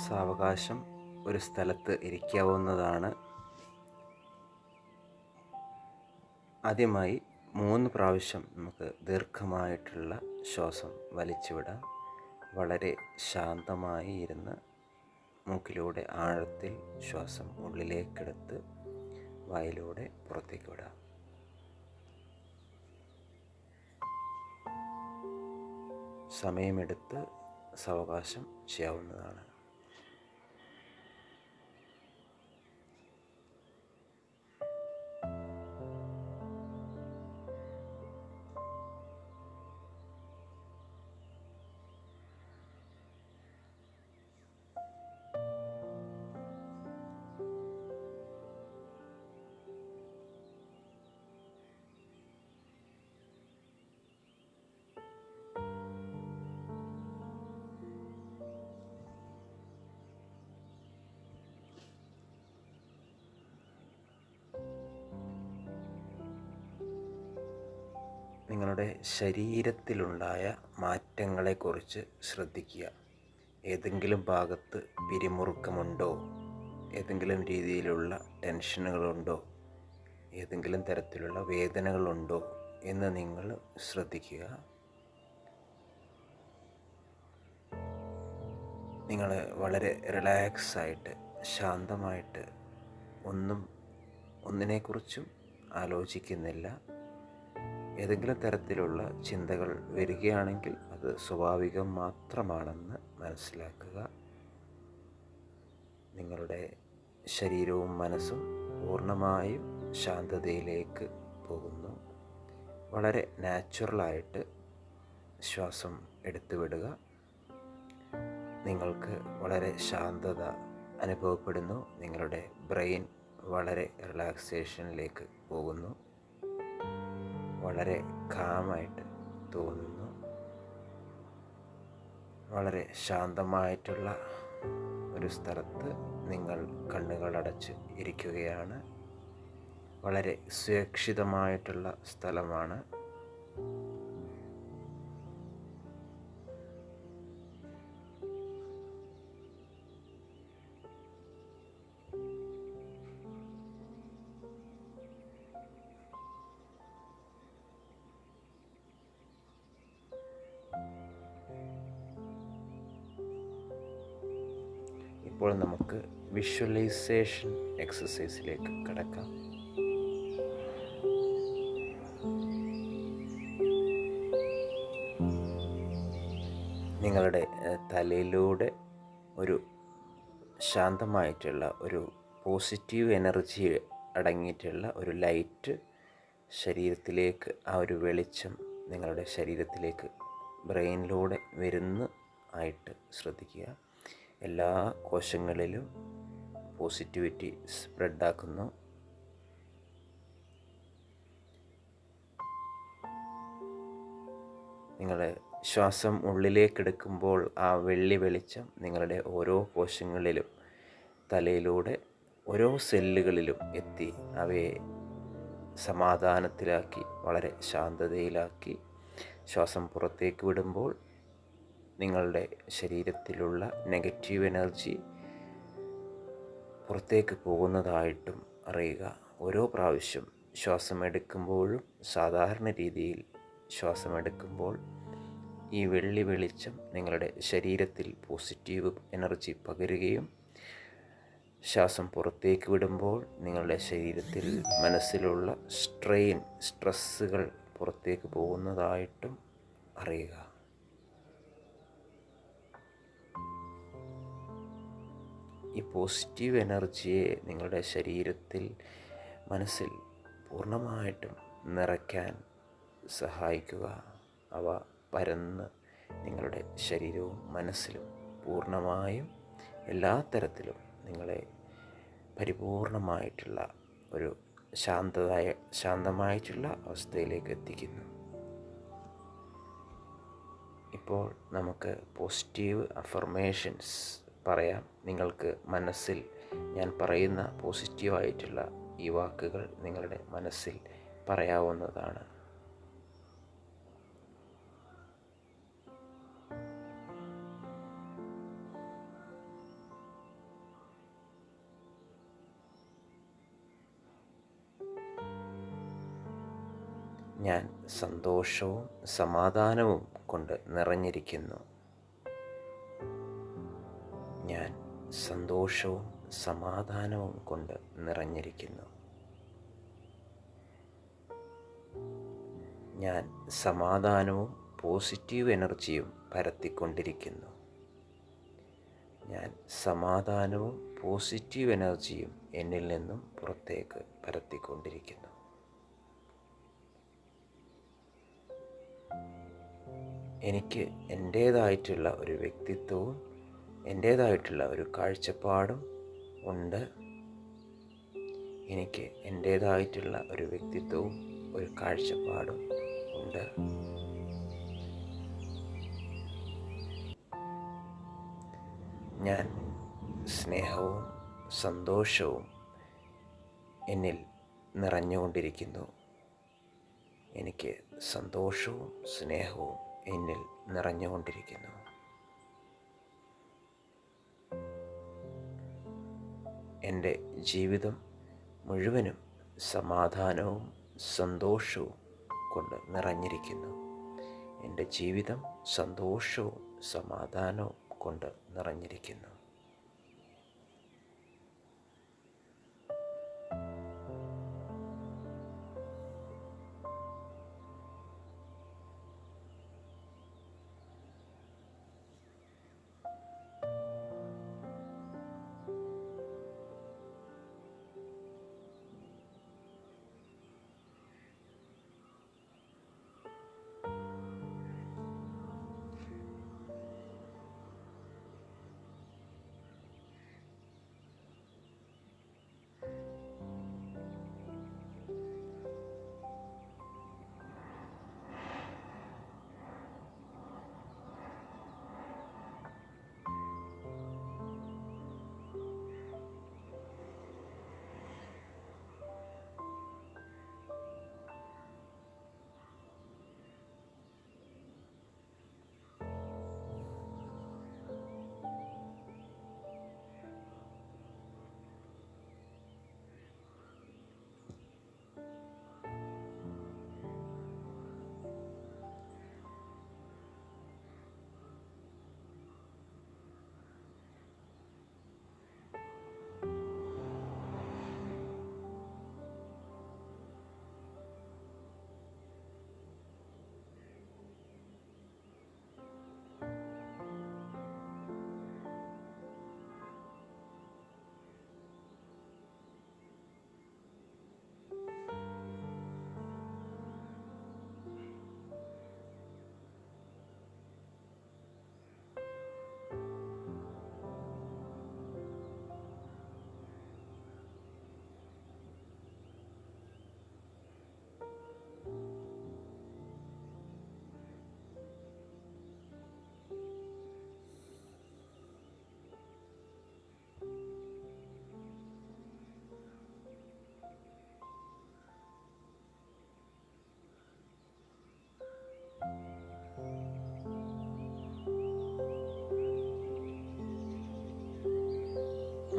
സാവകാശം ഒരു സ്ഥലത്ത് ഇരിക്കാവുന്നതാണ്. ആദ്യമായി 3 പ്രാവശ്യം നമുക്ക് ദീർഘമായിട്ടുള്ള ശ്വാസം വലിച്ചു വിടാം. വളരെ ശാന്തമായി ഇരുന്ന് മൂക്കിലൂടെ ആഴത്തിൽ ശ്വാസം ഉള്ളിലേക്കെടുത്ത് വായിലൂടെ പുറത്തേക്ക് വിടാം. സമയമെടുത്ത് സാവകാശം ചെയ്യാവുന്നതാണ്. നിങ്ങളുടെ ശരീരത്തിലുണ്ടായ മാറ്റങ്ങളെക്കുറിച്ച് ശ്രദ്ധിക്കുക. ഏതെങ്കിലും ഭാഗത്ത് പിരിമുറുക്കമുണ്ടോ? ഏതെങ്കിലും രീതിയിലുള്ള ടെൻഷനുകളുണ്ടോ? ഏതെങ്കിലും തരത്തിലുള്ള വേദനകളുണ്ടോ എന്ന് നിങ്ങൾ ശ്രദ്ധിക്കുക. നിങ്ങൾ വളരെ റിലാക്സായിട്ട് ശാന്തമായിട്ട് ഒന്നിനെക്കുറിച്ചും ആലോചിക്കുന്നില്ല. ഏതെങ്കിലും തരത്തിലുള്ള ചിന്തകൾ വരികയാണെങ്കിൽ അത് സ്വാഭാവികം മാത്രമാണെന്ന് മനസ്സിലാക്കുക. നിങ്ങളുടെ ശരീരവും മനസ്സും പൂർണ്ണമായും ശാന്തതയിലേക്ക് പോകുന്നു. വളരെ നാച്ചുറലായിട്ട് ശ്വാസം എടുത്തു വിടുക. നിങ്ങൾക്ക് വളരെ ശാന്തത അനുഭവപ്പെടുന്നു. നിങ്ങളുടെ ബ്രെയിൻ വളരെ റിലാക്സേഷനിലേക്ക് പോകുന്നു. വളരെ കാമായിട്ട് തോന്നുന്നു. വളരെ ശാന്തമായിട്ടുള്ള ഒരു സ്ഥലത്ത് നിങ്ങൾ കണ്ണുകളടച്ച് ഇരിക്കുകയാണ്. വളരെ സുരക്ഷിതമായിട്ടുള്ള സ്ഥലമാണ്. ഇപ്പോൾ നമുക്ക് വിഷ്വലൈസേഷൻ എക്സസൈസിലേക്ക് കടക്കാം. നിങ്ങളുടെ തലയിലൂടെ ഒരു ശാന്തമായിട്ടുള്ള ഒരു പോസിറ്റീവ് എനർജി അടങ്ങിയിട്ടുള്ള ഒരു ലൈറ്റ് ശരീരത്തിലേക്ക്, ആ ഒരു വെളിച്ചം നിങ്ങളുടെ ശരീരത്തിലേക്ക് ബ്രെയിനിലൂടെ ആയിട്ട് ശ്രദ്ധിക്കുക. എല്ലാ കോശങ്ങളിലും പോസിറ്റിവിറ്റി സ്പ്രെഡാക്കുന്നു. നിങ്ങൾ ശ്വാസം ഉള്ളിലേക്കെടുക്കുമ്പോൾ ആ വെള്ളി വെളിച്ചം നിങ്ങളുടെ ഓരോ കോശങ്ങളിലും, തലയിലൂടെ ഓരോ സെല്ലുകളിലും എത്തി അവയെ സമാധാനത്തിലാക്കി, വളരെ ശാന്തതയിലാക്കി ശ്വാസം പുറത്തേക്ക് വിടുമ്പോൾ നിങ്ങളുടെ ശരീരത്തിലുള്ള നെഗറ്റീവ് എനർജി പുറത്തേക്ക് പോകുന്നതായിട്ടും അറിയുക. ഓരോ പ്രാവശ്യം ശ്വാസമെടുക്കുമ്പോഴും സാധാരണ രീതിയിൽ ശ്വാസമെടുക്കുമ്പോൾ ഈ വെള്ളി വെളിച്ചം നിങ്ങളുടെ ശരീരത്തിൽ പോസിറ്റീവ് എനർജി പകരുകയും ശ്വാസം പുറത്തേക്ക് വിടുമ്പോൾ നിങ്ങളുടെ ശരീരത്തിൽ മനസ്സിലുള്ള സ്ട്രെസ്സുകൾ പുറത്തേക്ക് പോകുന്നതായിട്ടും അറിയുക. ഈ പോസിറ്റീവ് എനർജിയെ നിങ്ങളുടെ ശരീരത്തിൽ, മനസ്സിൽ പൂർണ്ണമായിട്ടും നിറയ്ക്കാൻ സഹായിക്കുക. അവ പരന്ന് നിങ്ങളുടെ ശരീരവും മനസ്സിലും പൂർണ്ണമായും എല്ലാ തരത്തിലും നിങ്ങളെ പരിപൂർണമായിട്ടുള്ള ഒരു ശാന്തമായിട്ടുള്ള അവസ്ഥയിലേക്ക് എത്തിക്കുന്നു. ഇപ്പോൾ നമുക്ക് പോസിറ്റീവ് അഫർമേഷൻസ് പറയാം. നിങ്ങൾക്ക് മനസ്സിൽ ഞാൻ പറയുന്ന പോസിറ്റീവായിട്ടുള്ള ഈ വാക്കുകൾ നിങ്ങളുടെ മനസ്സിൽ പറയാവുന്നതാണ്. ഞാൻ സന്തോഷവും സമാധാനവും കൊണ്ട് നിറഞ്ഞിരിക്കുന്നു. ഞാൻ സന്തോഷവും സമാധാനവും കൊണ്ട് നിറഞ്ഞിരിക്കുന്നു. ഞാൻ സമാധാനവും പോസിറ്റീവ് എനർജിയും പരത്തിക്കൊണ്ടിരിക്കുന്നു. ഞാൻ സമാധാനവും പോസിറ്റീവ് എനർജിയും എന്നിൽ നിന്നും പുറത്തേക്ക് പരത്തിക്കൊണ്ടിരിക്കുന്നു. എനിക്ക് എൻ്റേതായിട്ടുള്ള ഒരു വ്യക്തിത്വവും എൻ്റേതായിട്ടുള്ള ഒരു കാഴ്ചപ്പാടും ഉണ്ട്. എനിക്ക് എൻ്റേതായിട്ടുള്ള ഒരു വ്യക്തിത്വവും ഒരു കാഴ്ചപ്പാടും ഉണ്ട്. ഞാൻ സ്നേഹവും സന്തോഷവും എന്നിൽ നിറഞ്ഞുകൊണ്ടിരിക്കുന്നു. എനിക്ക് സന്തോഷവും സ്നേഹവും എന്നിൽ നിറഞ്ഞുകൊണ്ടിരിക്കുന്നു. എൻ്റെ ജീവിതം മുഴുവനും സമാധാനവും സന്തോഷവും കൊണ്ട് നിറഞ്ഞിരിക്കുന്നു. എൻ്റെ ജീവിതം സന്തോഷവും സമാധാനവും കൊണ്ട് നിറഞ്ഞിരിക്കുന്നു.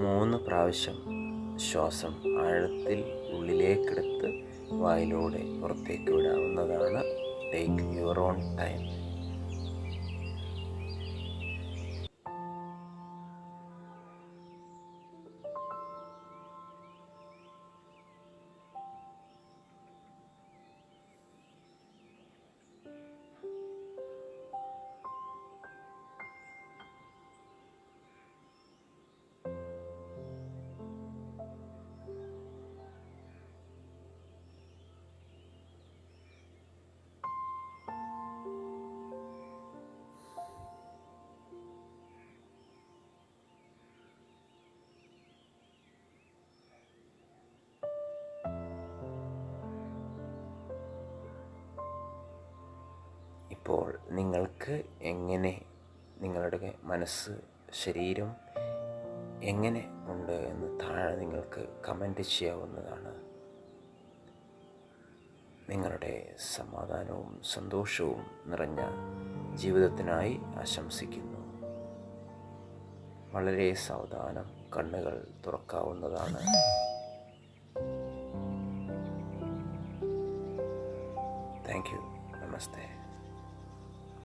മൂന്ന് പ്രാവശ്യം ശ്വാസം ആഴത്തിൽ ഉള്ളിലേക്കെടുത്ത് വായിലൂടെ പുറത്തേക്ക് വിടാവുന്നതാണ്. Take your own time. ഇപ്പോൾ നിങ്ങൾക്ക് എങ്ങനെ, നിങ്ങളുടെ മനസ്സ്, ശരീരം എങ്ങനെ ഉണ്ട് എന്ന് താഴെ നിങ്ങൾക്ക് കമൻറ്റ് ചെയ്യാവുന്നതാണ്. നിങ്ങളുടെ സമാധാനവും സന്തോഷവും നിറഞ്ഞ ജീവിതത്തിനായി ആശംസിക്കുന്നു. വളരെ സാവധാനം കണ്ണുകൾ തുറക്കാവുന്നതാണ്. Thank you. നമസ്തേ.